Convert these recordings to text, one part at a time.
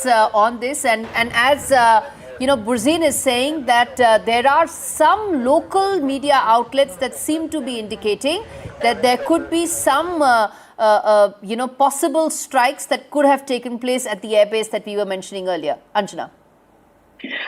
updates on this, and as Burzine is saying that there are some local media outlets that seem to be indicating that there could be some possible strikes that could have taken place at the airbase that we were mentioning earlier. Anjana.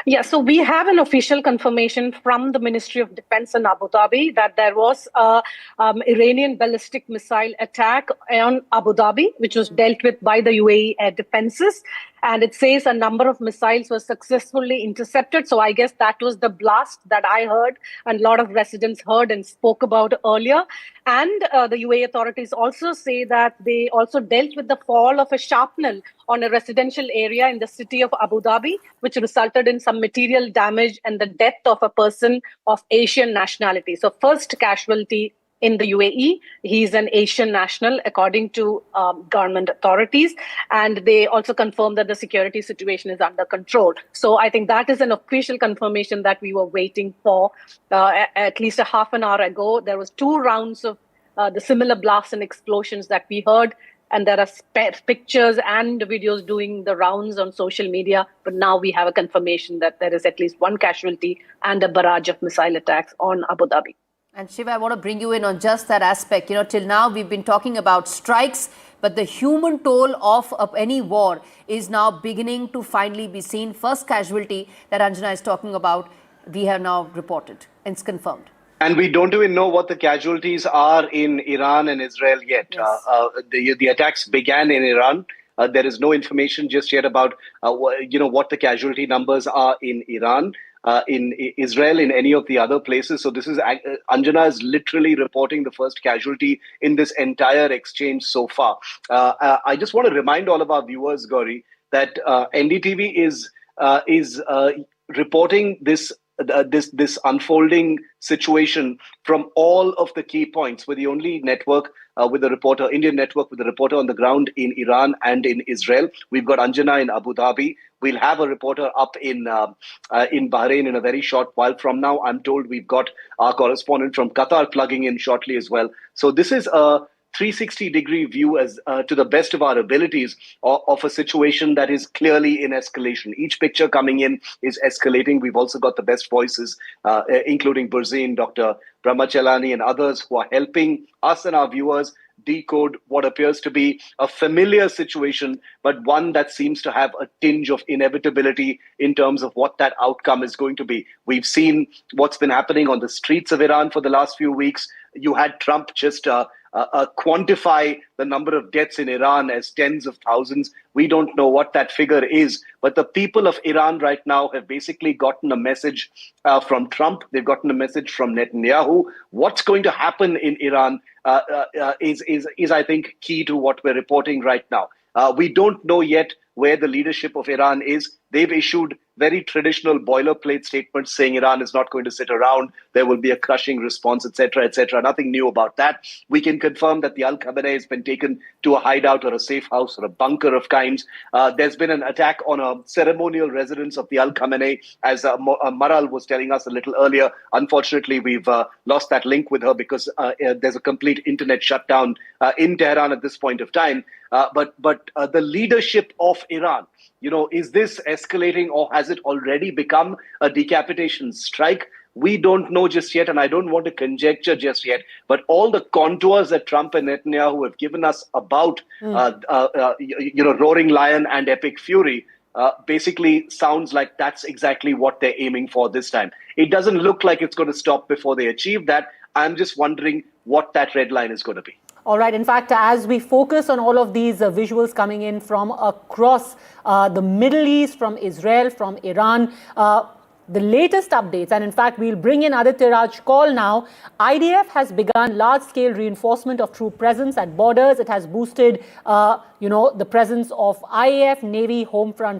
Yeah, so we have an official confirmation from the Ministry of Defense in Abu Dhabi that there was a Iranian ballistic missile attack on Abu Dhabi, which was dealt with by the UAE air defenses. And it says a number of missiles were successfully intercepted. So I guess that was the blast that I heard and a lot of residents heard and spoke about earlier. And the UAE authorities also say that they also dealt with the fall of a shrapnel on a residential area in the city of Abu Dhabi, which resulted in some material damage and the death of a person of Asian nationality. So first casualty in the UAE. He's an Asian national, according to government authorities. And they also confirmed that the security situation is under control. So I think that is an official confirmation that we were waiting for. At least a half an hour ago, there was 2 rounds of the similar blasts and explosions that we heard. And there are pictures and videos doing the rounds on social media. But now we have a confirmation that there is at least 1 casualty and a barrage of missile attacks on Abu Dhabi. And Shiva, I want to bring you in on just that aspect. Till now we've been talking about strikes, but the human toll of any war is now beginning to finally be seen. First casualty that Anjana is talking about, we have now reported. It's confirmed. And we don't even know what the casualties are in Iran and Israel yet. Yes. The attacks began in Iran. There is no information just yet about what the casualty numbers are in Iran. In Israel, in any of the other places. So this is, Anjana is literally reporting the first casualty in this entire exchange so far. I just want to remind all of our viewers, Gauri, that NDTV is reporting this unfolding situation from all of the key points. We're the only network with a reporter, Indian network with a reporter on the ground in Iran and in Israel. We've got Anjana in Abu Dhabi. We'll have a reporter up in Bahrain in a very short while from now. I'm told we've got our correspondent from Qatar plugging in shortly as well. So this is a 360-degree view as to the best of our abilities of a situation that is clearly in escalation. Each picture coming in is escalating. We've also got the best voices, including Burzine, Dr. Brahmachalani and others who are helping us and our viewers decode what appears to be a familiar situation, but one that seems to have a tinge of inevitability in terms of what that outcome is going to be. We've seen what's been happening on the streets of Iran for the last few weeks. You had Trump just quantify the number of deaths in Iran as tens of thousands. We don't know what that figure is, but the people of Iran right now have basically gotten a message from Trump. They've gotten a message from Netanyahu. What's going to happen in Iran is I think, key to what we're reporting right now. We don't know yet where the leadership of Iran is. They've issued very traditional boilerplate statements saying Iran is not going to sit around. There will be a crushing response, etc., etc. Nothing new about that. We can confirm that the Al Khamenei has been taken to a hideout or a safe house or a bunker of kinds. There's been an attack on a ceremonial residence of the Al Khamenei, as Maral was telling us a little earlier. Unfortunately, we've lost that link with her because there's a complete internet shutdown in Tehran at this point of time. But the leadership of Iran, is this escalating or has it already become a decapitation strike? We don't know just yet, and I don't want to conjecture just yet, but all the contours that Trump and Netanyahu have given us about, Roaring Lion and Epic Fury, basically sounds like that's exactly what they're aiming for this time. It doesn't look like it's going to stop before they achieve that. I'm just wondering what that red line is going to be. All right. In fact, as we focus on all of these visuals coming in from across the Middle East, from Israel, from Iran, the latest updates, and in fact, we'll bring in Aditya Raj call now. IDF has begun large-scale reinforcement of troop presence at borders. It has boosted, the presence of IAF, Navy, home front